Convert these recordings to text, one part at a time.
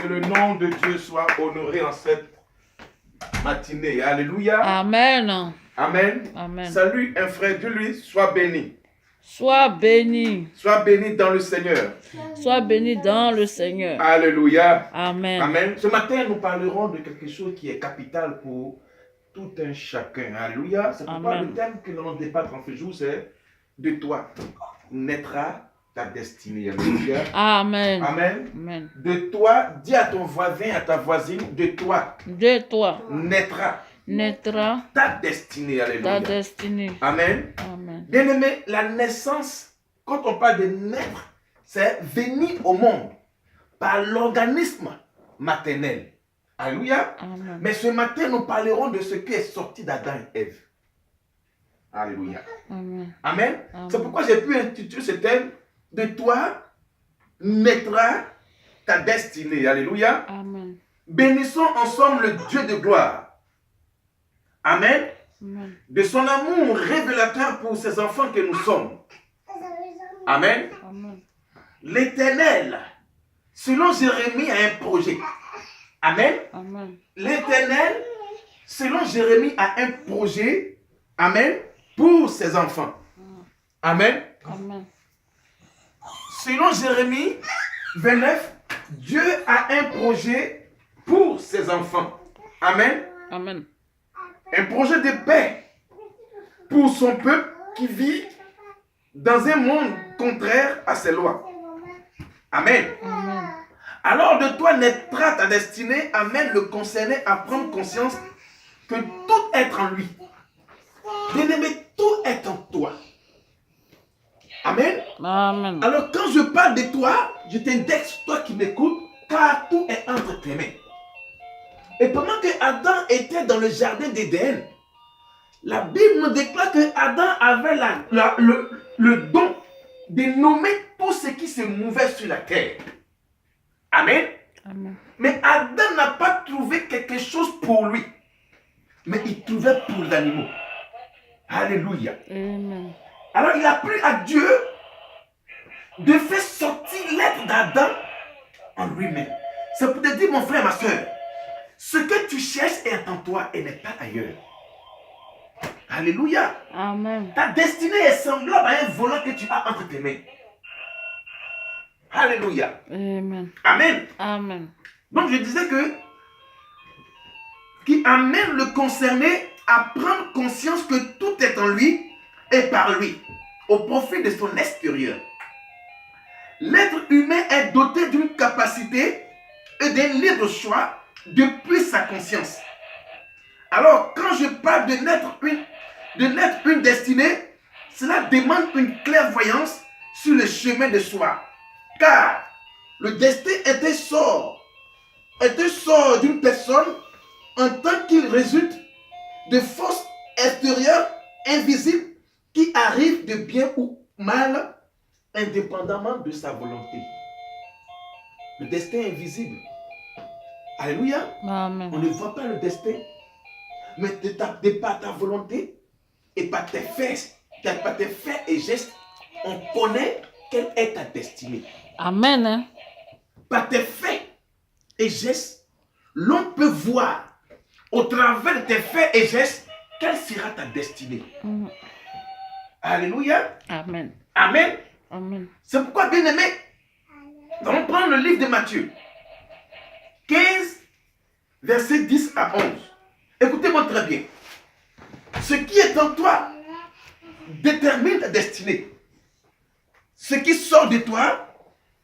Que le nom de Dieu soit honoré en cette matinée. Alléluia. Amen. Amen. Amen. Salut un frère, dis-lui, sois béni. Sois béni. Sois béni dans le Seigneur. Sois béni dans le Seigneur. Alléluia. Amen. Amen. Ce matin, nous parlerons de quelque chose qui est capital pour tout un chacun. Alléluia. C'est pourquoi Amen. le thème que nous allons débattre en ce jour, c'est de toi naîtra ta destinée. Alléluia. Amen. Amen. Amen. De toi, dis à ton voisin, à ta voisine, de toi De toi naîtra naîtra ta destinée. Alléluia. ta destinée. Amen. Amen. Bien-aimé, la naissance, quand on parle de naître, c'est venir au monde par l'organisme maternel. Alléluia. Amen. Mais ce matin, nous parlerons de ce qui est sorti d'Adam et Ève. Alléluia. Amen. Amen. Amen. C'est pourquoi j'ai pu intituler ce thème, de toi naîtra ta destinée. Alléluia. Amen. Bénissons ensemble le Dieu de gloire. Amen. Amen. De son amour révélateur pour ses enfants que nous sommes. Amen. Amen. L'Éternel, selon Jérémie, a un projet. Amen. Amen. L'Éternel, selon Jérémie, a un projet. Amen. Pour ses enfants. Amen. Amen. Selon Jérémie 29, Dieu a un projet pour ses enfants. Amen. Amen. Un projet de paix pour son peuple qui vit dans un monde contraire à ses lois. Amen. Amen. Alors de toi naîtra ta destinée. Amen. Le concerné à prendre conscience que tout est en lui. Bien-aimé, tout est en toi. Amen. Amen. Alors quand je parle de toi, je t'indexe, toi qui m'écoutes, car tout est entre tes mains. Et pendant que Adam était dans le jardin d'Éden, la Bible nous déclare que Adam avait le don de nommer tout ce qui se mouvait sur la terre. Amen. Amen. Mais Adam n'a pas trouvé quelque chose pour lui, mais il trouvait pour les animaux. Alléluia. Amen. Alors il a plu à Dieu de faire sortir l'être d'Adam en lui-même. C'est pour te dire, mon frère, ma soeur, ce que tu cherches est en toi et n'est pas ailleurs. Alléluia. Amen. Ta destinée est semblable à un volant que tu as entre tes mains. Alléluia. Amen. Amen. Amen. Donc je disais que qui amène le concerné à prendre conscience que tout est en lui et par lui, au profit de son extérieur. L'être humain est doté d'une capacité et d'un libre choix depuis sa conscience. Alors, quand je parle de naître une destinée, cela demande une clairvoyance sur le chemin de soi. Car le destin est un sort d'une personne en tant qu'il résulte de forces extérieures invisibles qui arrivent de bien ou mal, indépendamment de sa volonté. Le destin est invisible. Alléluia. Amen. On ne voit pas le destin. Mais de par ta volonté et par tes faits et gestes, on connaît quelle est ta destinée. Amen. Hein? Par tes faits et gestes, l'on peut voir au travers de tes faits et gestes quelle sera ta destinée. Mm. Alléluia. Amen. Amen. Amen. C'est pourquoi, bien aimé, nous allons prendre le livre de Matthieu 15, versets 10 à 11. Écoutez-moi très bien. Ce qui est en toi détermine ta destinée. Ce qui sort de toi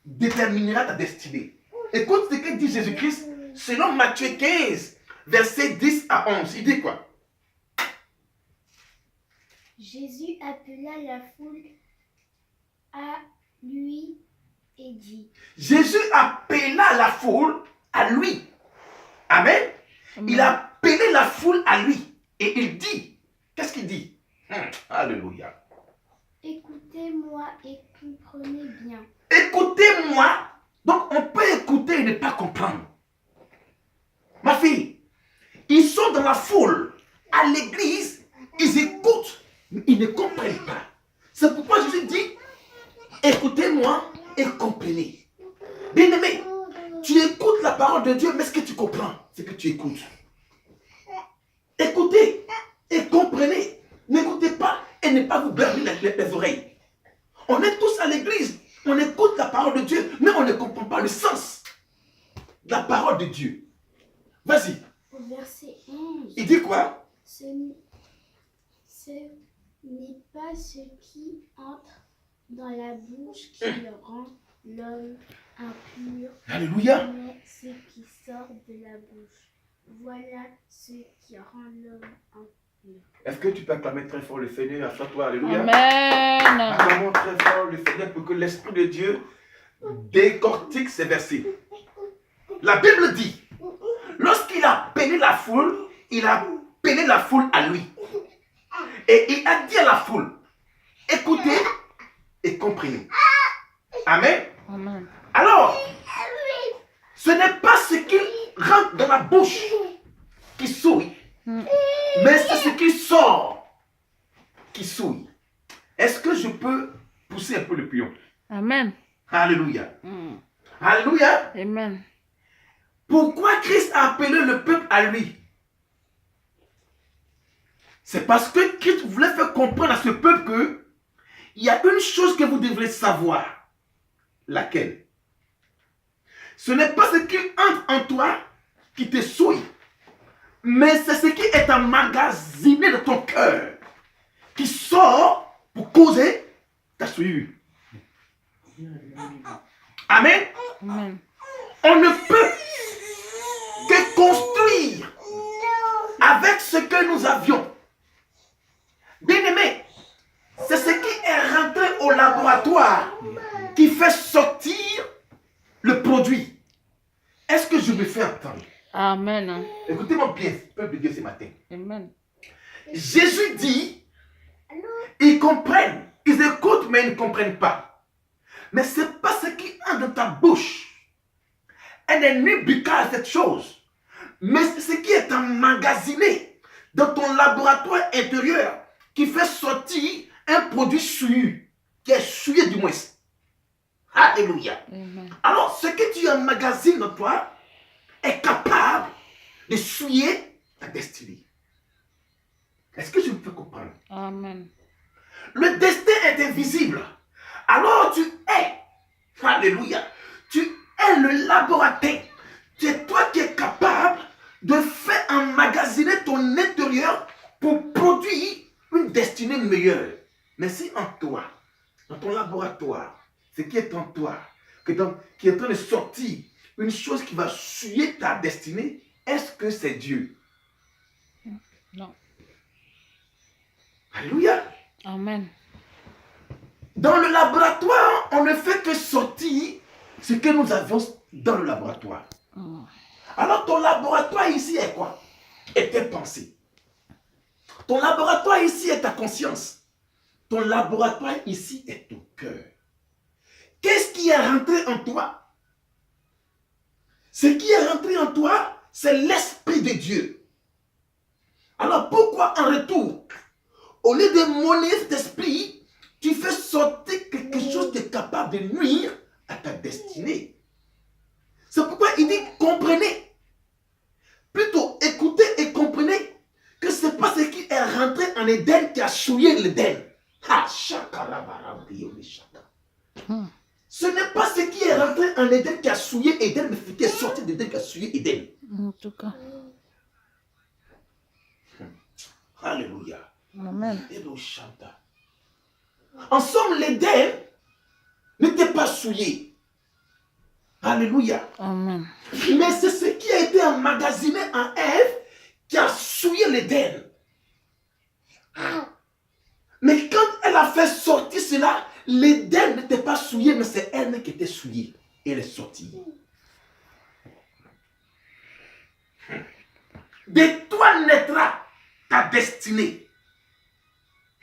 déterminera ta destinée. Écoute ce que dit Jésus-Christ selon Matthieu 15, versets 10 à 11. Il dit quoi? Jésus appela la foule à lui et dit. Jésus appela la foule à lui. Amen. Il a appelé la foule à lui. Et il dit, qu'est-ce qu'il dit? Alléluia. Écoutez-moi et comprenez bien. Écoutez-moi. Donc on peut écouter et ne pas comprendre. Ma fille, ils sont dans la foule, à l'église, ils écoutent, mais ils ne comprennent pas. C'est pourquoi Jésus dit, écoutez-moi et comprenez. Bien-aimé, tu écoutes la parole de Dieu, mais ce que tu comprends, c'est que tu écoutes. Écoutez et comprenez. N'écoutez pas et ne pas vous berner les oreilles. On est tous à l'église, on écoute la parole de Dieu, mais on ne comprend pas le sens de la parole de Dieu. Vas-y. Au verset 11. Il dit quoi? Ce n'est pas ce qui entre dans la bouche qui le rend l'homme impur, Alléluia. mais ce qui sort de la bouche. Voilà ce qui rend l'homme impur. Est-ce que tu peux acclamer très fort le Seigneur? Assois-toi, alléluia. Amen. Acclamons très fort le Seigneur pour que l'Esprit de Dieu décortique ces versets. La Bible dit, lorsqu'il a appelé la foule, il a appelé la foule à lui. Et il a dit à la foule, écoutez et comprenez. Amen. Amen. Alors, ce n'est pas ce qui rentre dans la bouche qui souille, mais c'est ce qui sort qui souille. Est-ce que je peux pousser un peu le pion? Amen. Alléluia. Alléluia. Amen. Pourquoi Christ a appelé le peuple à lui? C'est parce que Christ voulait faire comprendre à ce peuple que il y a une chose que vous devrez savoir. Laquelle? Ce n'est pas ce qui entre en toi qui te souille, mais c'est ce qui est emmagasiné dans ton cœur, qui sort pour causer ta souillure. Amen. Amen. On ne peut que construire avec ce que nous avions. Bien-aimé, c'est ce qui est rentré au laboratoire qui fait sortir le produit. Est-ce que je me fais entendre? Amen. Écoutez-moi bien, peuple de Dieu, ce matin. Amen. Jésus dit, ils comprennent, ils écoutent, mais ils ne comprennent pas. Mais ce n'est pas ce qui entre dans ta bouche. Elle n'est ni buccale cette chose, mais c'est ce qui est emmagasiné dans ton laboratoire intérieur qui fait sortir un produit souillé, qui est souillé du moins. Alléluia. Amen. Alors, ce que tu emmagasines dans toi est capable de souiller ta destinée. Est-ce que je peux comprendre? Amen. Le destin est invisible. Alors tu es, alléluia, tu es le laboratoire. C'est toi qui es capable de faire emmagasiner ton intérieur pour produire une destinée meilleure. Mais si en toi, dans ton laboratoire, ce qui est en toi, qui est en train de sortir une chose qui va souiller ta destinée, est-ce que c'est Dieu? Non. Alléluia. Amen. Dans le laboratoire, on ne fait que sortir ce que nous avions dans le laboratoire. Alors ton laboratoire ici est quoi? Est tes pensées. Ton laboratoire ici est ta conscience. Ton laboratoire ici est ton cœur. Qu'est-ce qui est rentré en toi? Ce qui est rentré en toi, c'est l'Esprit de Dieu. Alors pourquoi en retour, au lieu de monnaie cet esprit, tu fais sortir quelque chose de capable de nuire à ta destinée? C'est pourquoi il dit comprenez. Plutôt écoutez et comprenez que ce n'est pas ce qui est rentré en Éden qui a souillé l'Éden. Ce n'est pas ce qui est rentré en Éden qui a souillé Éden, mais ce qui est sorti d'Éden qui a souillé Éden. En tout cas. Alléluia. Amen. En somme, l'Éden n'était pas souillé. Alléluia. Amen. Mais c'est ce qui a été emmagasiné en Ève qui a souillé l'Éden. Mais quand elle a fait sortir cela, l'Éden n'était pas souillé, mais c'est elle qui était souillée. Et elle est sortie. De toi naîtra ta destinée.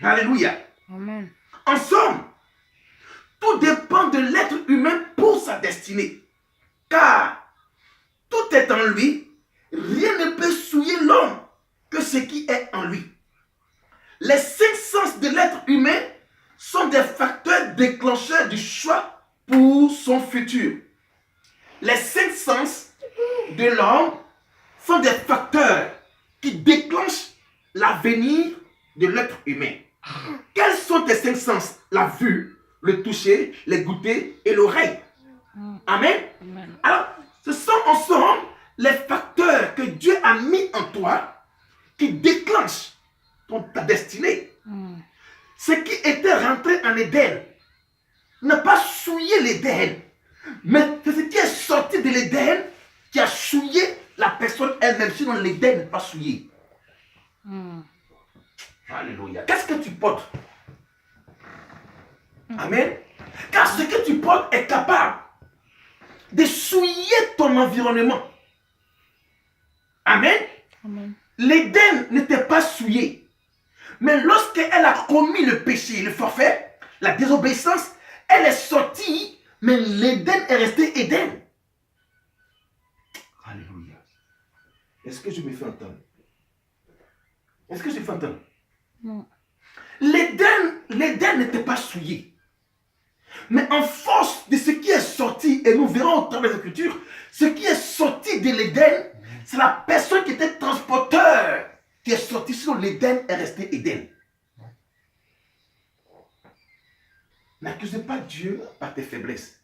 Alléluia. Amen. En somme, tout dépend de l'être humain pour sa destinée. Car tout est en lui, rien ne peut souiller l'homme que ce qui est en lui. Les 5 sens de l'être humain sont des facteurs déclencheurs du choix pour son futur. Les 5 sens de l'homme sont des facteurs qui déclenchent l'avenir de l'être humain. Quels sont tes 5 sens? La vue, le toucher, les goûter et l'oreille. Amen. Amen. Alors, ce sont ensemble les facteurs que Dieu a mis en toi qui déclenchent ta destinée. Ce qui était rentré en Éden n'a pas souillé l'Éden, mais c'est ce qui est sorti de l'Éden qui a souillé la personne elle-même, sinon l'Éden n'est pas souillé. Alléluia. Qu'est-ce que tu portes? Amen. Car ce que tu portes est capable de souiller ton environnement. Amen. Amen. L'Éden n'était pas souillé. Mais lorsqu'elle a commis le péché, le forfait, la désobéissance, elle est sortie, mais l'Éden est resté Éden. Alléluia. Est-ce que je me fais entendre? Est-ce que je me fais entendre? Non. L'Éden n'était pas souillé. Mais en force de ce qui est sorti, et nous verrons au travers des Écritures, ce qui est sorti de l'Éden, c'est la personne qui était transporteur qui est sortie, sinon l'Éden est resté Éden. N'accusez pas Dieu par tes faiblesses.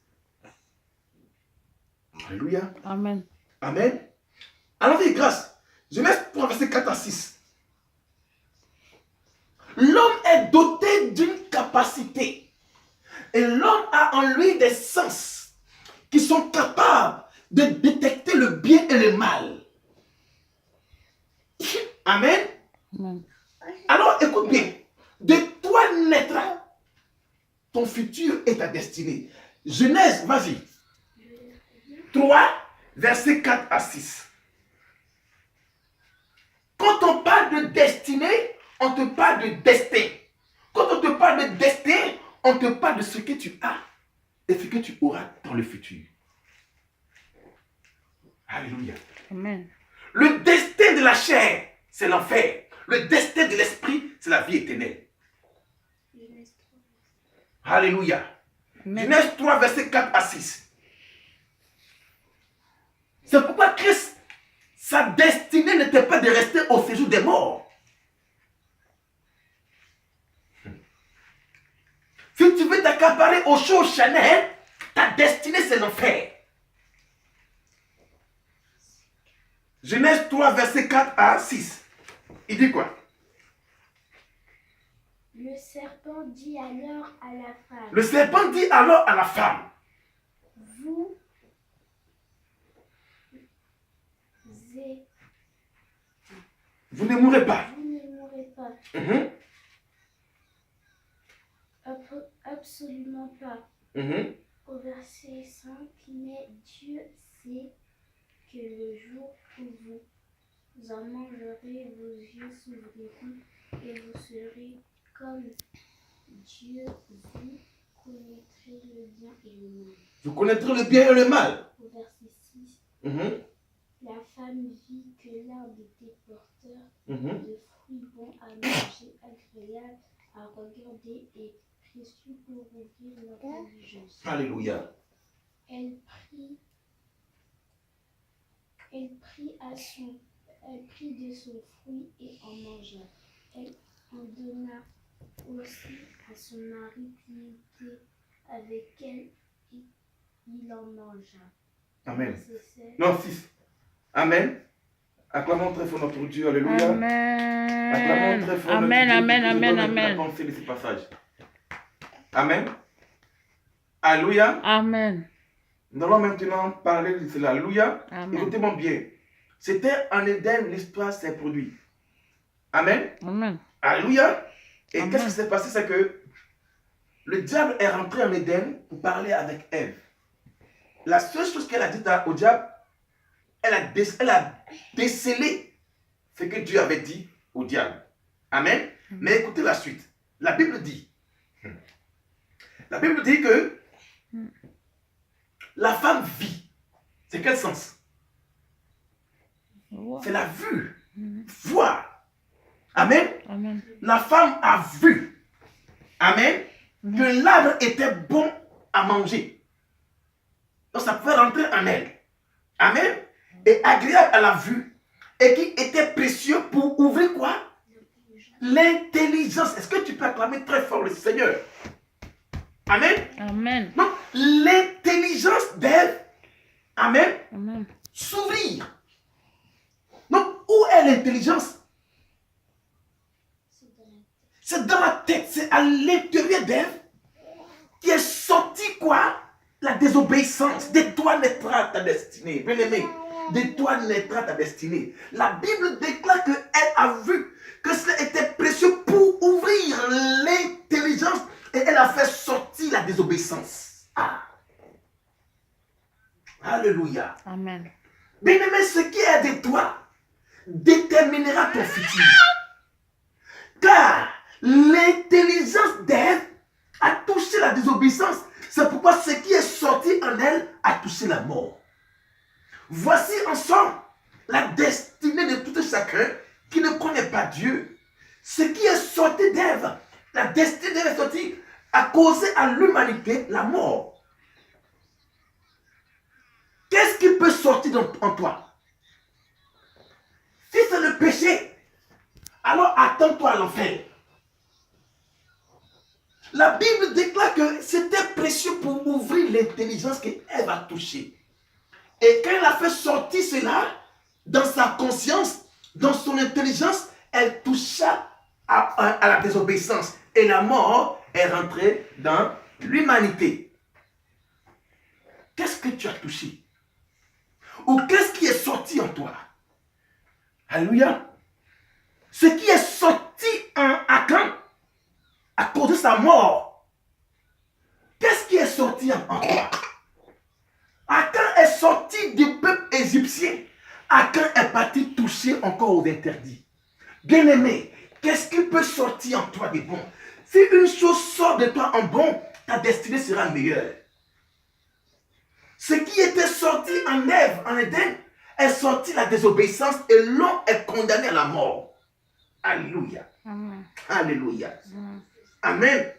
Alléluia. Amen. Amen. Allons-y, grâce. Genèse 3, verset 4 à 6. L'homme est doté d'une capacité. Et l'homme a en lui des sens qui sont capables de détecter le bien et le mal. Amen. Amen. Alors écoute bien. De toi naîtra ton futur et ta destinée. Genèse, vas-y. 3, verset 4 à 6. Quand on parle de destinée, on te parle de destin. Quand on te parle de destin, on te parle de ce que tu as et ce que tu auras dans le futur. Alléluia. Amen. Le destin de la chair, c'est l'enfer. Le destin de l'esprit, c'est la vie éternelle. Alléluia. Amen. Genèse 3, verset 4 à 6. C'est pourquoi Christ, sa destinée n'était pas de rester au séjour des morts. Si tu veux t'accaparer aux choses charnelles, ta destinée c'est l'enfer. Genèse 3, verset 4 à 6. Il dit quoi? Le serpent dit alors à la femme, Le serpent dit alors à la femme, vous vous ne mourrez pas. Vous ne mourrez pas. Mhm, Absolument pas. mhm. Au verset 5, mais Dieu sait que le jour où vous en mangerez, vos yeux s'ouvriront et vous serez comme Dieu, vous connaîtrez le bien et le mal. Vous connaîtrez le bien et le mal. Au verset 6, Mhm, la femme vit que l'arbre était porteur mhm. de fruits bons à manger, agréables à regarder et précieux pour ouvrir l'intelligence. Alléluia. Elle prit de son fruit et en mangea. Elle en donna aussi à son mari qui était avec elle et il en mangea. Amen. Verset 7. Non, 6. Amen. Acclamons très fort notre Dieu. Alléluia. Acclamons très Amen. fort notre Amen. Dieu Amen. qui nous Amen. donne la Amen. pensée de ce passage. Amen. Alléluia. Amen. Nous allons maintenant parler de cela. Alléluia. Amen. Écoutez-moi bien. C'était en Éden, l'histoire s'est produite. Amen. Amen. Alléluia. Et Amen. qu'est-ce qui s'est passé? C'est que le diable est rentré en Éden pour parler avec Ève. La seule chose qu'elle a dit au diable, elle a décelé ce que Dieu avait dit au diable. Amen. Mais écoutez la suite. La Bible dit que la femme vit. C'est quel sens? C'est la vue. Voir. Amen. Amen. La femme a vu. Amen. Que l'arbre était bon à manger. Donc ça peut rentrer en elle. Amen. et agréable à la vue et qui était précieux pour ouvrir quoi? L'intelligence. Est-ce que tu peux acclamer très fort le Seigneur? Amen. Amen. Donc, l'intelligence d'Ève, amen, Amen. s'ouvrir. Donc, où est l'intelligence? C'est dans la tête, c'est à l'intérieur d'Ève qui est sorti quoi? La désobéissance. De toi naîtra ta destinée. Bien aimé, de toi naîtra ta destinée. La Bible déclare qu'elle a vu que cela était précieux pour ouvrir l'intelligence et elle a fait sortir la désobéissance. Ah. Alléluia. Amen. Bien aimé, ce qui est de toi déterminera ton futur. Car l'intelligence d'Ève a touché la désobéissance. C'est pourquoi ce qui est sorti en elle a touché la mort. Voici ensemble la destinée de tout chacun qui ne connaît pas Dieu. Ce qui est sorti d'Ève, la destinée d'Ève est sortie, a causé à l'humanité la mort. Qu'est-ce qui peut sortir en toi? Si c'est le péché, alors attends-toi à l'enfer. La Bible déclare que c'était précieux pour ouvrir l'intelligence qu'Ève a touchée. Et quand elle a fait sortir cela, dans sa conscience, dans son intelligence, elle toucha à la désobéissance. Et la mort est rentrée dans l'humanité. Qu'est-ce que tu as touché? Ou qu'est-ce qui est sorti en toi? Alléluia. Ce qui est sorti en Achan, à cause de sa mort. Qu'est-ce qui est sorti en toi? Achan est sorti du peuple égyptien. Achan est parti toucher encore aux interdits. Bien-aimé, qu'est-ce qui peut sortir en toi de bon? Si une chose sort de toi en bon, ta destinée sera meilleure. Ce qui était sorti en Ève, en Éden, est sorti la désobéissance et l'homme est condamné à la mort. Alléluia. Amen. Alléluia. Amen. Amen.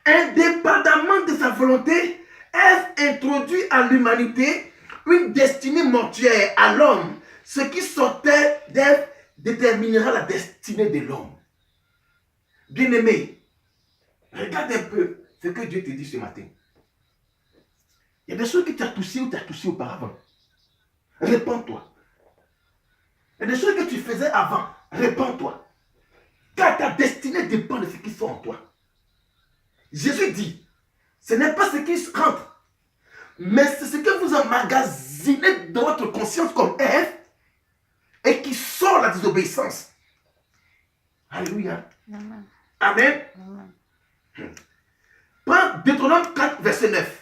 Indépendamment de sa volonté, Ève introduit à l'humanité une destinée mortuaire à l'homme. Ce qui sortait d'Ève déterminera la destinée de l'homme. Bien-aimé, regarde un peu ce que Dieu te dit ce matin. Il y a des choses que tu as touchées ou tu as touché auparavant. Réponds-toi. Il y a des choses que tu faisais avant. Réponds-toi. Car ta destinée dépend de ce qui sort en toi. Jésus dit, ce n'est pas ce qui rentre, mais c'est ce que vous emmagasinez dans votre conscience comme Ève et qui sort la désobéissance. Alléluia. Amen. Amen. Amen. Prends Deutéronome 4, verset 9.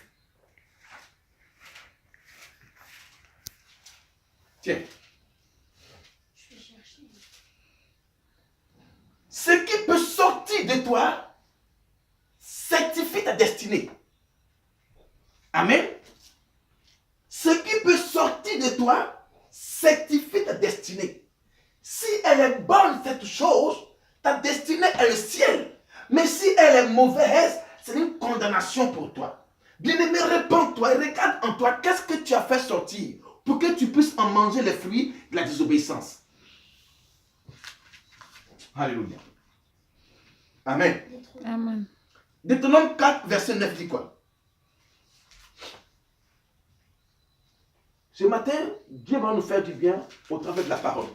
Tiens. Je vais chercher. Ce qui peut sortir de toi certifie ta destinée. Amen. Ce qui peut sortir de toi certifie ta destinée. Si elle est bonne, cette chose, ta destinée est le ciel. Mais si elle est mauvaise, c'est une condamnation pour toi. Bien-aimé, réponds-toi et regarde en toi qu'est-ce que tu as fait sortir pour que tu puisses en manger les fruits de la désobéissance. Alléluia. Amen. Amen. Deutéronome 4, verset 9 dit quoi? Ce matin, Dieu va nous faire du bien au travers de la parole.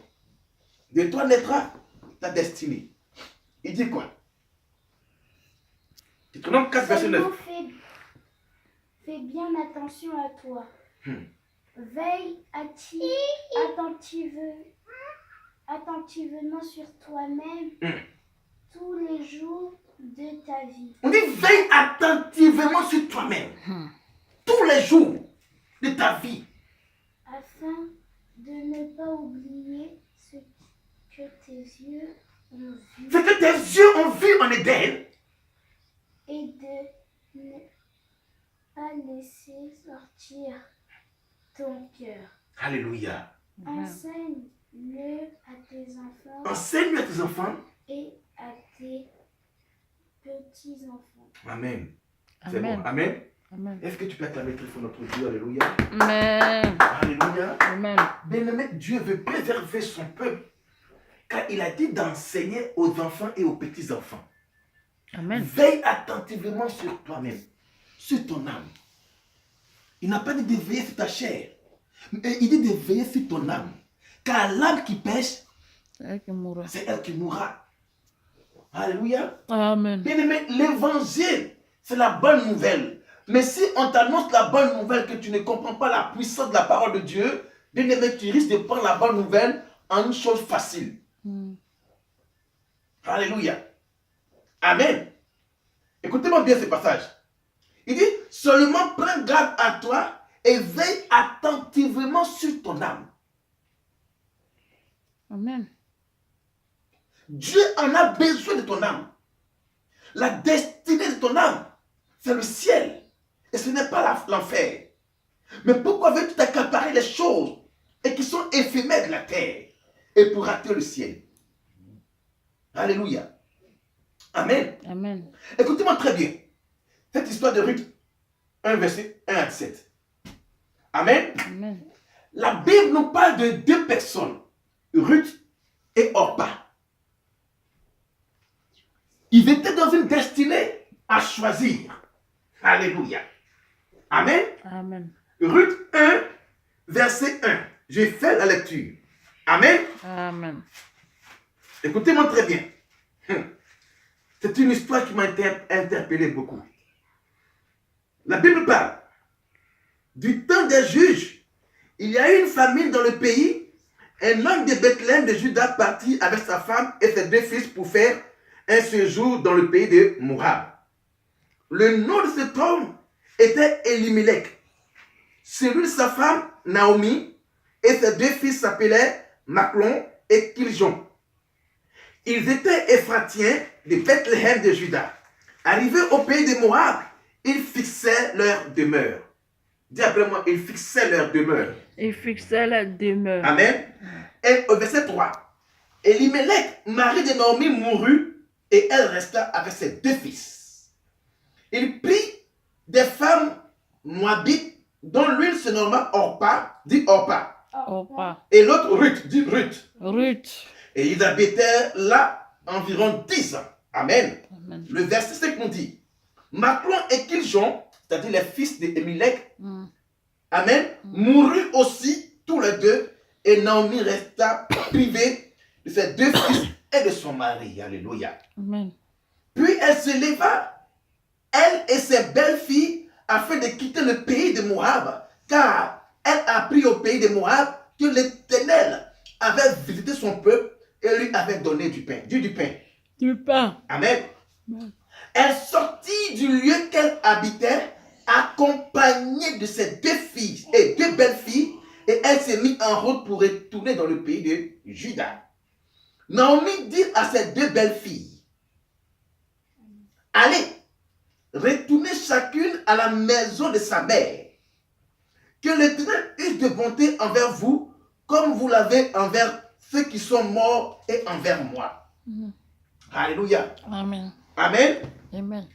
De toi naîtra ta destinée. Il dit quoi? Deutéronome 4, verset 9. Seulement fais bien attention à toi. Veille attentivement sur toi-même tous les jours de ta vie. On dit veille attentivement sur toi-même. Tous les jours de ta vie. Afin de ne pas oublier ce que tes yeux ont vu Ce que tes yeux ont vu en Éden. et de ne pas laisser sortir ton cœur. Alléluia. Enseigne-le à tes enfants Enseigne à tes enfants. et à tes petits-enfants. Amen. C'est Amen. bon. Amen. Amen. Est-ce que tu peux acclamer très fort notre Dieu? Alléluia. Amen. Alléluia. Alléluia. Amen. Bien-aimé, Dieu veut préserver son peuple. Car il a dit d'enseigner aux enfants et aux petits-enfants. Amen. Veille attentivement sur toi-même, sur ton âme. Il n'a pas dit de veiller sur ta chair. Mais il dit de veiller sur ton âme. Car l'âme qui pêche, C'est elle qui mourra. c'est elle qui mourra. Alléluia. Amen. Bien-aimé, l'évangile, c'est la bonne nouvelle. Mais si on t'annonce la bonne nouvelle, que tu ne comprends pas la puissance de la parole de Dieu, bien-aimé, tu risques de prendre la bonne nouvelle en une chose facile. Alléluia. Amen. Écoutez-moi bien ce passage. Il dit, seulement prends garde à toi et veille attentivement sur ton âme. Amen. Dieu en a besoin de ton âme. La destinée de ton âme, c'est le ciel. Et ce n'est pas l'enfer. Mais pourquoi veux-tu t'accaparer les choses et qui sont éphémères de la terre et pour rater le ciel? Alléluia. Amen. Amen. Écoutez-moi très bien. Cette histoire de Ruth, 1 verset 1 à 7. Amen. Amen. La Bible nous parle de deux personnes, Ruth et Orpa. Ils étaient dans une destinée à choisir. Alléluia. Amen. Amen. Ruth 1, verset 1. J'ai fait la lecture. Amen. Amen. Écoutez-moi très bien. C'est une histoire qui m'a interpellé beaucoup. La Bible parle du temps des juges. Il y a eu une famine dans le pays. Un homme de Bethléem de Juda partit avec sa femme et ses deux fils pour faire un séjour dans le pays de Moab. Le nom de cet homme était Elimelech. Celui de sa femme, Naomi, et ses deux fils s'appelaient Maclon et Kiljon. Ils étaient Éphratiens de Bethléem de Juda. Arrivés au pays de Moab, ils fixaient leur demeure. Dis après moi, ils fixaient leur demeure. Il fixait la demeure. Amen. Et au verset 3, Elimelech, mari de Naomi, mourut et elle resta avec ses deux fils. Il prit des femmes moabites dont l'une se nomma Orpa, dit Orpa, Orpa. et l'autre Ruth, dit Ruth. Ruth. Et ils habitèrent là environ 10 ans. Amen. Amen. Le verset 5 nous dit, Maclon et Kiljon, c'est-à-dire les fils d'Elimelech, Amen, mourut aussi tous les deux, et Naomi resta privée de ses deux fils et de son mari. Alléluia. Amen. Puis elle se leva, elle et ses belles-filles, afin de quitter le pays de Moab, car elle apprit au pays de Moab que l'Éternel avait visité son peuple et lui avait donné du pain. Dieu du pain. Du pain. Amen. Elle sortit du lieu qu'elle habitait, accompagnée de ses deux filles et deux belles-filles, et elle s'est mise en route pour retourner dans le pays de Juda. Naomi dit à ses deux belles-filles, allez, retournez chacune à la maison de sa mère. Que l'Éternel use de bonté envers vous, comme vous l'avez envers ceux qui sont morts et envers moi. Alléluia. Amen. Amen. Amen.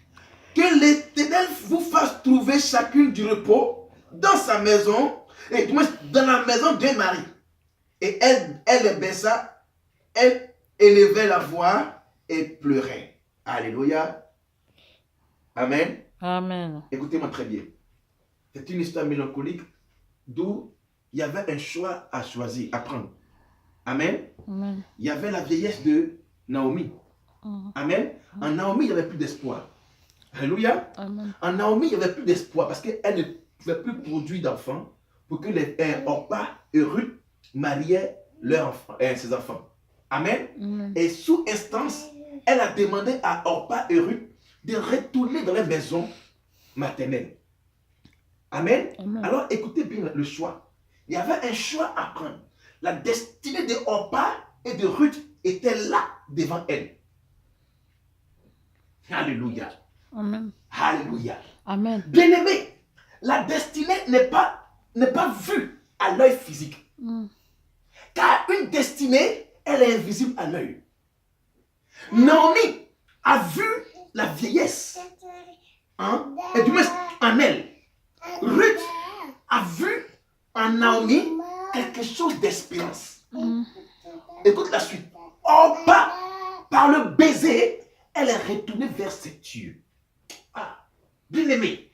Que l'Éternel vous fasse trouver chacune du repos dans sa maison, et dans la maison de Marie. Et elle baissa, elle élevait la voix et pleurait. Alléluia. Amen. Amen. Écoutez-moi très bien. C'est une histoire mélancolique d'où il y avait un choix à choisir, à prendre. Amen. Amen. Il y avait la vieillesse de Naomi. Amen. En Naomi, il n'y avait plus d'espoir. Alléluia. Amen. En Naomi, il n'y avait plus d'espoir parce qu'elle ne pouvait plus produire d'enfants pour que les Orpa et Ruth mariaient ses enfants. Amen. Amen. Et sous instance, elle a demandé à Orpa et Ruth de retourner dans les maisons maternelles. Amen. Amen. Alors écoutez bien le choix. Il y avait un choix à prendre. La destinée de Orpa et de Ruth était là devant elle. Alléluia. Amen. Alléluia. Amen. Bien-aimé, la destinée n'est pas vue à l'œil physique. Car une destinée, elle est invisible à l'œil. Naomi a vu la vieillesse. Et du moins en elle. Ruth a vu en Naomi quelque chose d'espérance. Écoute la suite. Orpa, par le baiser, elle est retournée vers ses dieux. Ah, bien aimé,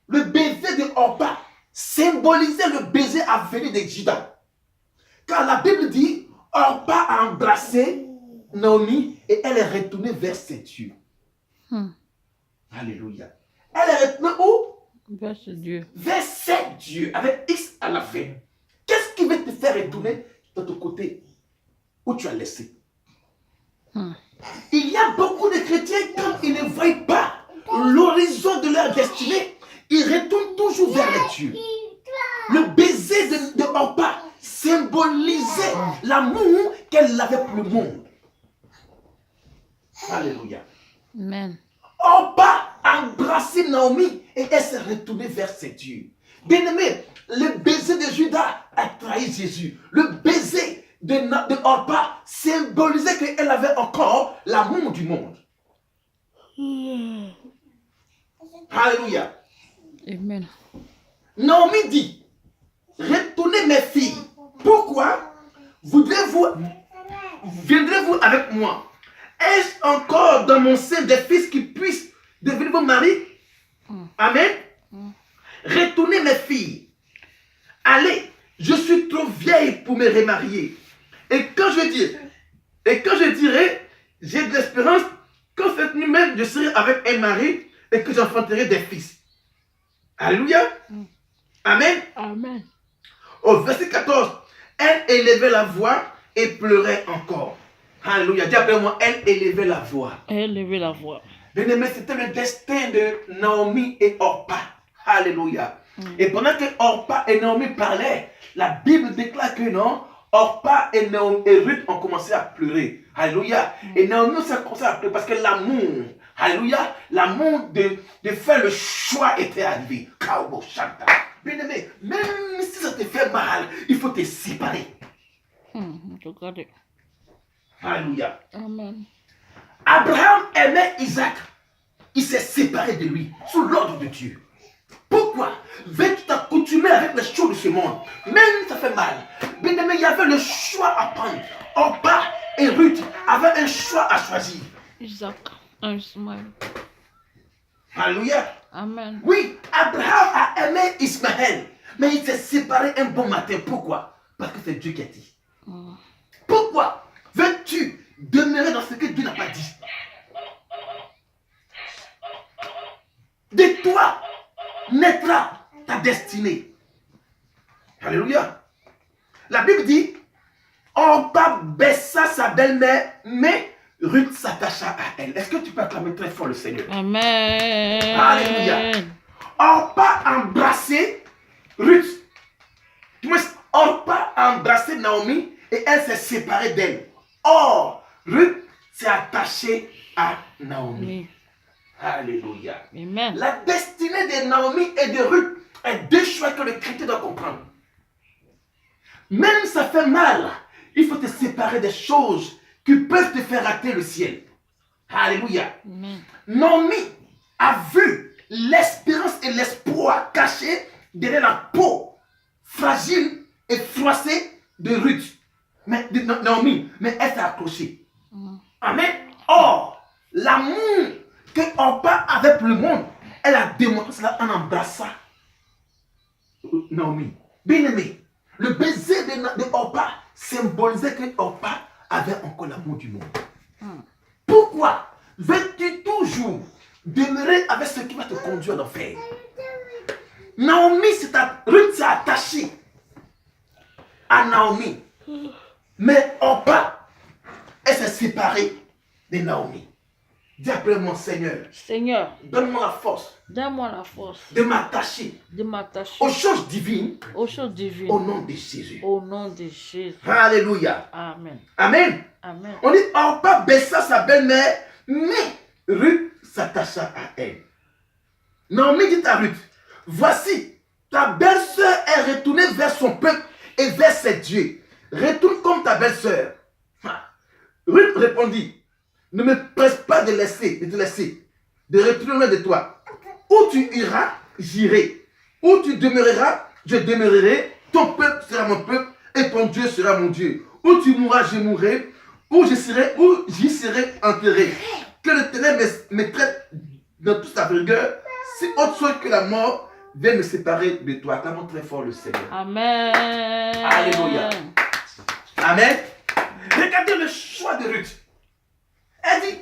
le baiser de Orpa symbolisait le baiser à venir de Juda. Car la Bible dit, Orpa a embrassé Naomi et elle est retournée vers ses dieux. Alléluia. Elle est retournée où? Vers ce Dieu. Vers ses dieux, avec X à la fin. Qu'est-ce qui va te faire retourner de ton côté où tu as laissé? Il y a beaucoup de chrétiens, quand ils ne voient pas l'horizon de leur destinée, ils retournent toujours vers les dieux. Le baiser de Orpa symbolisait l'amour qu'elle avait pour le monde. Alléluia. Amen. Orpa a embrassé Naomi et elle s'est retournée vers ses dieux. Bien-aimé, le baiser de Judas a trahi Jésus. Le baiser de Orpa symbolisait qu'elle avait encore l'amour du monde. Alléluia. Amen. Naomi dit, retournez mes filles. Pourquoi viendrez-vous avec moi? Est-ce encore dans mon sein des fils qui puissent devenir vos maris? Amen. Retournez mes filles. Allez, je suis trop vieille pour me remarier. Et quand je dirai, j'ai de l'espérance qu'en cette nuit même, je serai avec un mari et que j'enfanterai des fils. Alléluia. Amen. Amen. Au verset 14, elle élevait la voix et pleurait encore. Alléluia. Dis après moi, elle élevait la voix. Elle levait la voix. Bien-aimé, c'était le destin de Naomi et Orpa. Alléluia. Et pendant que Orpa et Naomi parlaient, la Bible déclare que non, Orpa et Ruth ont commencé à pleurer. Alléluia. Et Naomi s'est commencé à pleurer parce que l'amour, alléluia, l'amour de faire le choix était arrivé. Bien-aimé, même si ça te fait mal, il faut te séparer. Regardez. Alléluia. Amen. Abraham aimait Isaac. Il s'est séparé de lui sous l'ordre de Dieu. Pourquoi? Veux-tu t'accoutumer avec les choses de ce monde? Même ça fait mal. Bien aimé, il y avait le choix à prendre. Orpa et Ruth avaient un choix à choisir. Isaac, un smile. Alléluia. Amen. Oui, Abraham a aimé Ismaël, mais il s'est séparé un bon matin. Pourquoi? Parce que c'est Dieu qui a dit. Pourquoi veux-tu demeurer dans ce que Dieu n'a pas dit? De toi naîtra ta destinée. Alléluia. La Bible dit, Orpa baissa sa belle-mère, mais Ruth s'attacha à elle. Est-ce que tu peux acclamer très fort le Seigneur? Amen. Alléluia. Orpa a embrassé Ruth. Orpa a embrassé Naomi et elle s'est séparée d'elle. Or, Ruth s'est attachée à Naomi. Oui. Alléluia. Amen. La destinée de Naomi et de Ruth est deux choix que le chrétien doit comprendre. Même ça fait mal, il faut te séparer des choses qui peuvent te faire rater le ciel. Alléluia. Amen. Naomi a vu l'espérance et l'espoir cachés derrière la peau fragile et froissée de Ruth. Mais de Naomi, mais elle s'est accrochée. Amen. Or, l'amour que Orpa avait pour le monde, elle a démontré cela en embrassant Naomi. Bien aimé, le baiser de Orpa symbolisait que Orpa avait encore l'amour du monde. Pourquoi veux-tu toujours demeurer avec ce qui va te conduire en enfer? Naomi, Ruth s'est attachée à Naomi. Mais Orpa, elle s'est séparée de Naomi. Dis après mon Seigneur, Seigneur, donne-moi la force donne-moi la force de m'attacher de m'attacher aux choses divines aux choses divines au nom de Jésus. au nom de Jésus. Alléluia. Amen. Amen. Amen. On dit Orpa baissa sa belle-mère, mais Ruth s'attacha à elle. Naomi dit à Ruth, voici, ta belle-sœur est retournée vers son peuple et vers ses dieux. Retourne comme ta belle-sœur. Ruth répondit, ne me presse pas de te laisser, de retourner loin de toi. Où tu iras, j'irai. Où tu demeureras, je demeurerai. Ton peuple sera mon peuple et ton Dieu sera mon Dieu. Où tu mourras, je mourrai, où j'y serai enterré. Que l'Éternel me traite dans toute sa rigueur, si autre chose que la mort vient me séparer de toi. Acclamons très fort le Seigneur. Amen. Alléluia. Amen. Regardez le choix de Ruth. Elle dit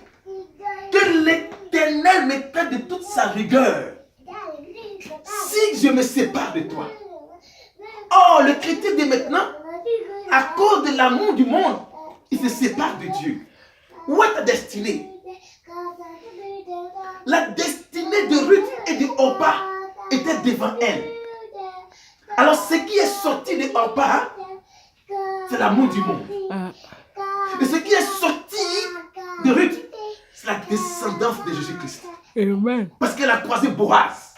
que l'Éternel me traite de toute sa rigueur, si je me sépare de toi. Oh, le chrétien de maintenant, à cause de l'amour du monde, il se sépare de Dieu. Où est ta destinée? La destinée de Ruth et de Orpa était devant elle. Alors ce qui est sorti de Orpa, c'est l'amour du monde. Et ce qui est sorti de Ruth, c'est la descendance de Jésus-Christ. Amen. Parce qu'elle a croisé Boaz.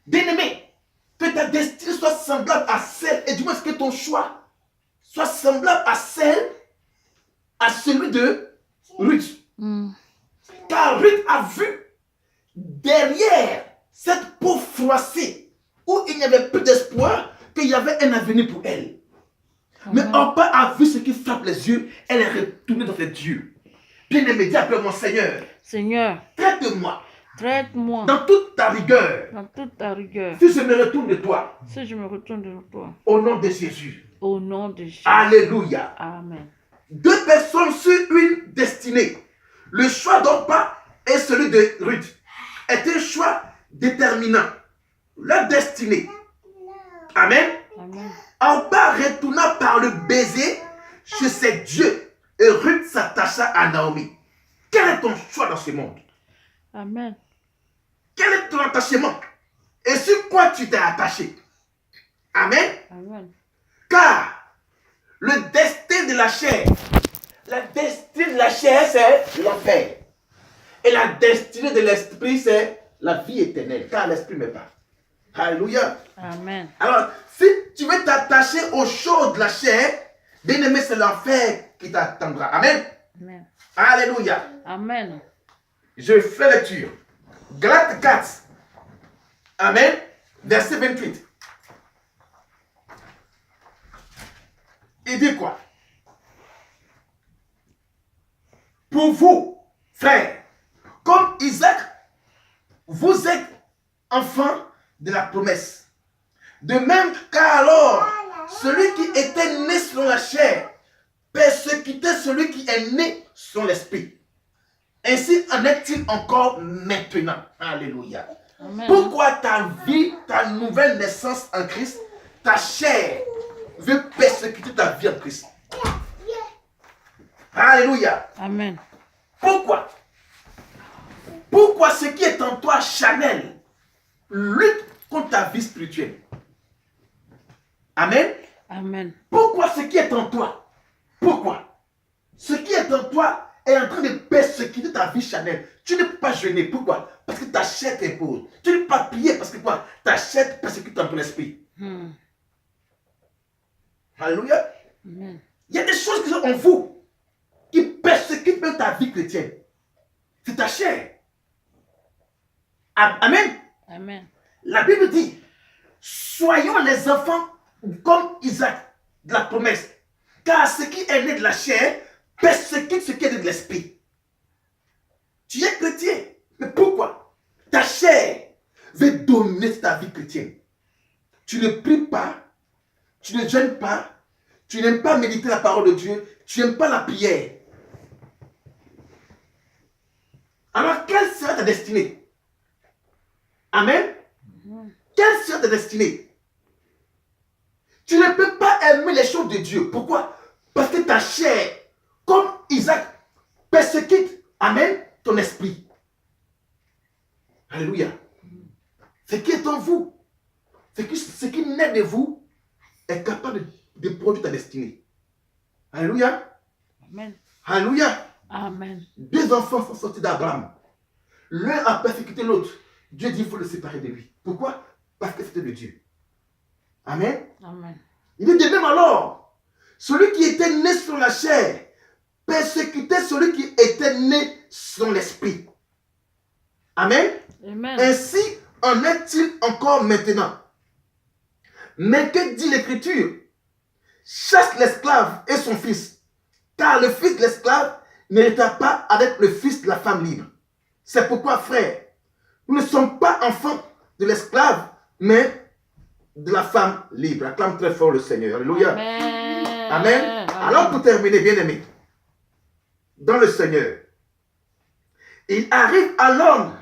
Bien-aimé, que ta destinée soit semblable à celle, et du moins que ton choix soit semblable à celui de Ruth. Car Ruth a vu derrière cette peau froissée où il n'y avait plus d'espoir qu'il y avait un avenir pour elle. Mais Orpa a vu ce qui frappe les yeux, elle est retournée dans ses dieux. Bien-aimé, dis après mon Seigneur, Seigneur, traite-moi traite-moi dans toute ta rigueur, dans toute ta rigueur. si je me retourne de toi, Si je me retourne de toi, au nom de Jésus. au nom de Jésus. Alléluia. Amen. Deux personnes sur une destinée. Le choix d'Orpa et celui de Ruth est un choix déterminant. Leur destinée. Amen. Amen. Orpa retourna par le baiser chez ses dieux et Ruth s'attacha à Naomi. Quel est ton choix dans ce monde? Amen. Quel est ton attachement? Et sur quoi tu t'es attaché? Amen. Amen. Car le destin de la chair, c'est l'enfer. Et la destinée de l'esprit, c'est la vie éternelle. Car l'esprit n'est pas. Alléluia. Amen. Alors, si tu veux t'attacher aux choses de la chair, bien aimé, c'est l'enfer qui t'attendra. Amen. Amen. Alléluia. Amen. Je fais lecture. Galates 4. Amen. Verset 28. Il dit quoi? Pour vous, frères, comme Isaac, vous êtes enfants de la promesse. De même qu'alors, celui qui était né selon la chair persécutait celui qui est né selon l'esprit. Ainsi en est-il encore maintenant. Alléluia. Amen. Pourquoi ta vie, ta nouvelle naissance en Christ, ta chair veut persécuter ta vie en Christ? Alléluia. Amen. Pourquoi? Pourquoi ce qui est en toi, Chanel, lutte contre ta vie spirituelle? Amen. Amen. Pourquoi ce qui est en toi? Pourquoi? Ce qui est en toi est en train de persécuter ta vie charnelle. Tu ne peux pas jeûner. Pourquoi? Parce que ta chair t'impose. Tu ne peux pas prier parce que quoi? Ta chair persécute ton esprit. Alléluia. Amen. Il y a des choses qui sont en vous qui persécutent même ta vie chrétienne. C'est ta chair. Amen. Amen. La Bible dit, soyons les enfants comme Isaac de la promesse. Car ce qui est né de la chair persécute ce qui est né de l'esprit. Tu es chrétien. Mais pourquoi? Ta chair veut dominer ta vie chrétienne. Tu ne pries pas, tu ne jeûnes pas, tu n'aimes pas méditer la parole de Dieu, tu n'aimes pas la prière. Alors, quelle sera ta destinée? Amen. Quelle sera ta destinée? Tu ne peux pas aimer les choses de Dieu. Pourquoi? Parce que ta chair, comme Isaac, persécute, amen, ton esprit. Alléluia. Ce qui est en vous, ce qui naît de vous, est capable de produire ta destinée. Alléluia. Amen. Alléluia. Amen. Deux enfants sont sortis d'Abraham. L'un a persécuté l'autre. Dieu dit qu'il faut le séparer de lui. Pourquoi? Parce que c'était de Dieu. Amen. Amen. Il dit de même alors, celui qui était né sur la chair persécutait celui qui était né sur l'esprit. Amen. Amen. Ainsi en est-il encore maintenant. Mais que dit l'Écriture? chasse l'esclave et son fils, car le fils de l'esclave n'héritera pas avec le fils de la femme libre. C'est pourquoi, frère, nous ne sommes pas enfants de l'esclave, mais de la femme libre. Acclame très fort le Seigneur. Alléluia. Amen. Amen. Alors pour terminer, bien aimé, dans le Seigneur, il arrive à l'homme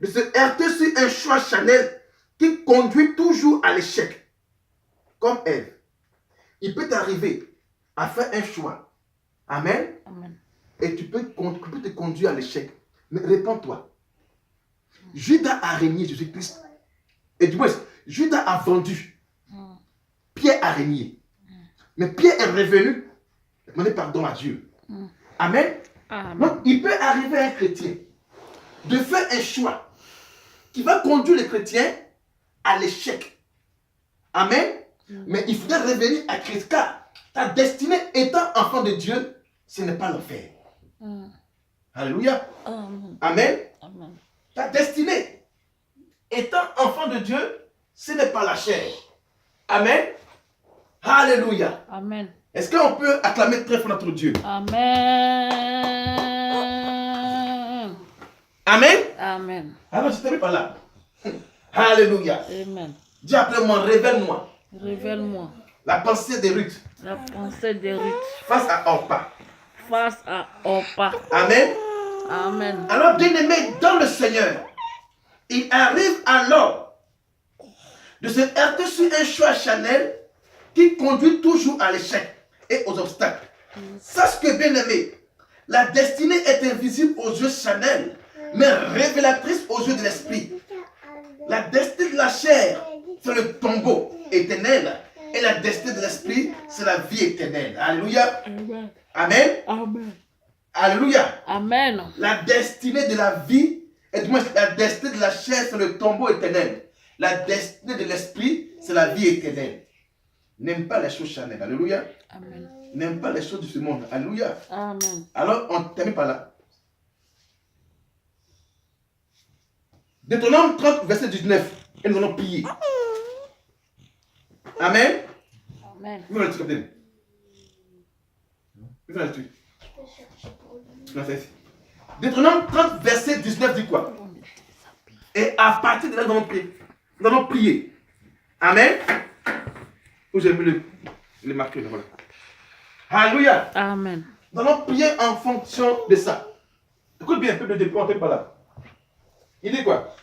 de se heurter sur un choix charnel qui conduit toujours à l'échec. Comme Ève. Il peut t'arriver à faire un choix. Amen. Amen. Et tu peux te conduire à l'échec. Mais réponds-toi. Judas a régné Jésus-Christ. Et du moins, Judas a vendu. Pierre a régné. Mais Pierre est revenu demander pardon à Dieu. Amen. Amen. Donc, il peut arriver à un chrétien de faire un choix qui va conduire les chrétiens à l'échec. Amen. Mais il faudrait revenir à Christ, car ta destinée étant enfant de Dieu, ce n'est pas l'enfer. Alléluia. Amen. Amen. Amen. Ta destinée étant enfant de Dieu, ce n'est pas la chair. Amen. Alléluia. Amen. Est-ce qu'on peut acclamer très fort notre Dieu? Amen. Amen. Amen. Alors je termine par là. Alléluia. Amen. Dis après moi, révèle-moi Révèle-moi la pensée de Ruth la pensée de Ruth face à Orpa. face à Orpa. Amen. Amen. Alors, bien-aimé dans le Seigneur, il arrive alors de se heurter sur un choix charnel qui conduit toujours à l'échec et aux obstacles. Sache que, bien-aimé, la destinée est invisible aux yeux charnels, mais révélatrice aux yeux de l'esprit. La destinée de la chair, c'est le tombeau éternel, et la destinée de l'esprit, c'est la vie éternelle. Alléluia. Amen. Amen. Amen. Alléluia. Amen. La destinée de la vie, et du moins la destinée de la chair, c'est le tombeau éternel. La destinée de l'esprit, c'est la vie éternelle. N'aime pas les choses charnelles. Alléluia. Amen. N'aime pas les choses de ce monde. Alléluia. Amen. Alors, on termine par là. Deutéronome 30, verset 19. Et nous allons prier. Amen. Amen. Où est-ce que tu es? Où est-ce que tu es? Non, c'est ici. Deutéronome 30, verset 19 dit quoi? Et à partir de là, nous allons prier. Nous allons prier. Amen. Où j'ai mis le marqueur, voilà. Alléluia. Amen. Nous allons prier en fonction de ça. Écoute bien, peuple de Dieu, on par là. Il dit quoi?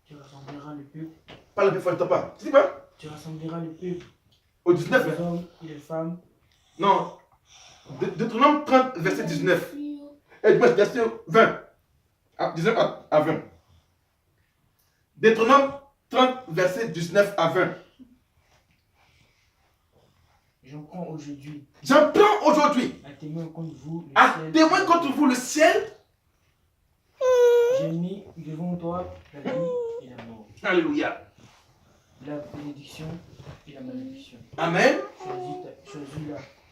Tu rassembleras le peuple. Parle plus fort, je t'entends pas. Tu dis quoi? Tu rassembleras le peuple. Au 19. Les hommes et les femmes. Non. Deutéronome 30, verset 19. Et verset 20. 19 à 20. Deutéronome 30, verset 19 à 20. J'en prends aujourd'hui J'en prends aujourd'hui à témoin contre vous le à ciel. témoin contre vous le ciel. J'ai mis devant toi la vie et la mort, Alléluia. la bénédiction et la malédiction. Amen.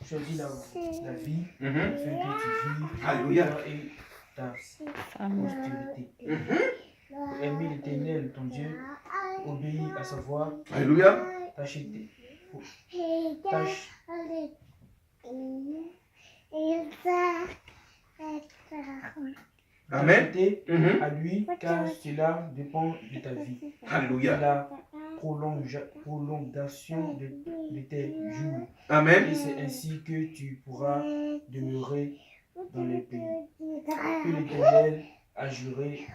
Choisis la vie Mhm. afin que tu vives Alléluia. toi et ta Amen. postérité. Mhm. Pour aimer l'Éternel, ton Dieu, obéis à sa voix, Alléluia. tâche Amen. d'acheter Mhm. à lui, car cela dépend de ta vie. Et Alléluia. la prolongation de tes jours. Amen. Et c'est ainsi que tu pourras demeurer dans les pays que l'Éternel a juré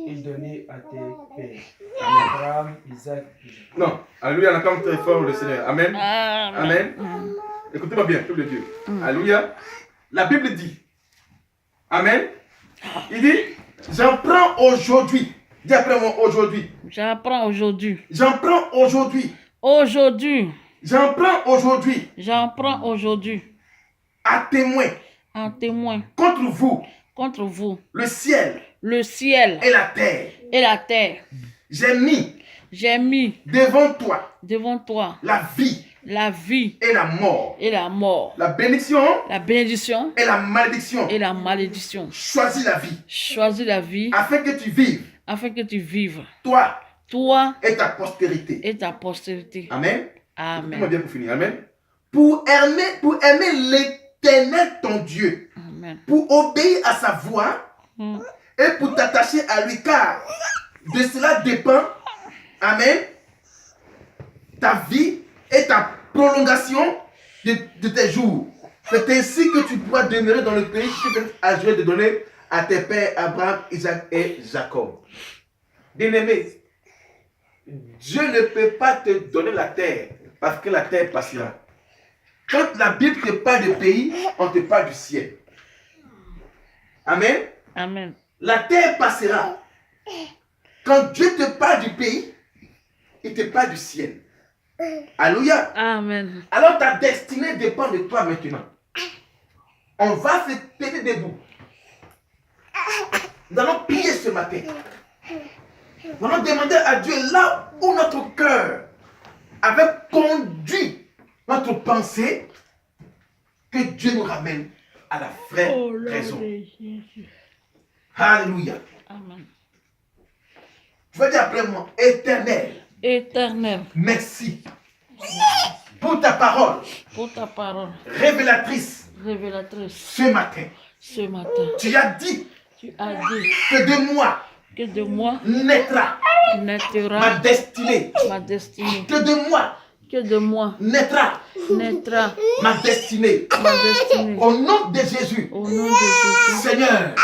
et donné à tes pères, Abraham, Isaac et Jacob. Non. Alléluia. On acclame très fort le Seigneur. Amen. Amen. Amen. Écoutez-moi bien, peuple de Dieu. Alléluia. La Bible dit. Amen. Il dit, j'en prends aujourd'hui. Dis après moi aujourd'hui. J'apprends aujourd'hui. J'en prends aujourd'hui. Aujourd'hui. J'en prends aujourd'hui J'en prends aujourd'hui à témoin un témoin contre vous contre vous, le ciel le ciel et la terre. et la terre. J'ai mis J'ai mis devant toi devant toi la vie la vie et la mort, et la mort, la bénédiction la bénédiction et la malédiction. et la malédiction. Choisis la vie Choisis la vie afin que tu vives, afin que tu vives, toi toi et ta postérité. et ta postérité. Amen. Amen. Écoute-moi bien pour finir. Amen. Pour aimer l'Éternel ton Dieu, Amen. pour obéir à sa voix Mm. et pour t'attacher à lui, car de cela dépend, amen, ta vie et ta prolongation de tes jours. C'est ainsi que tu pourras demeurer dans le pays que tu as juré de donner à tes pères Abraham, Isaac et Jacob. Bien-aimé, Dieu ne peut pas te donner la terre parce que la terre passera. Quand la Bible te parle de pays, on te parle du ciel. Amen. Amen. La terre passera. Quand Dieu te parle du pays, il te parle du ciel. Alléluia. Amen. Alors ta destinée dépend de toi maintenant. On va se tenir debout. Nous allons prier ce matin. Nous allons demander à Dieu là où notre cœur avait conduit notre pensée, que Dieu nous ramène à la vraie Oh, Lord raison. Jésus. Alléluia. Amen. Tu vas dire après moi, Éternel, Éternel, merci pour ta parole pour ta parole révélatrice révélatrice ce matin. ce matin, Tu as dit tu as dit que de moi que de moi naîtra ma naîtra destinée. ma destinée, Que de moi que de moi naîtra naîtra ma destinée. ma destinée. Au nom de Jésus, Au nom de Jésus. Seigneur,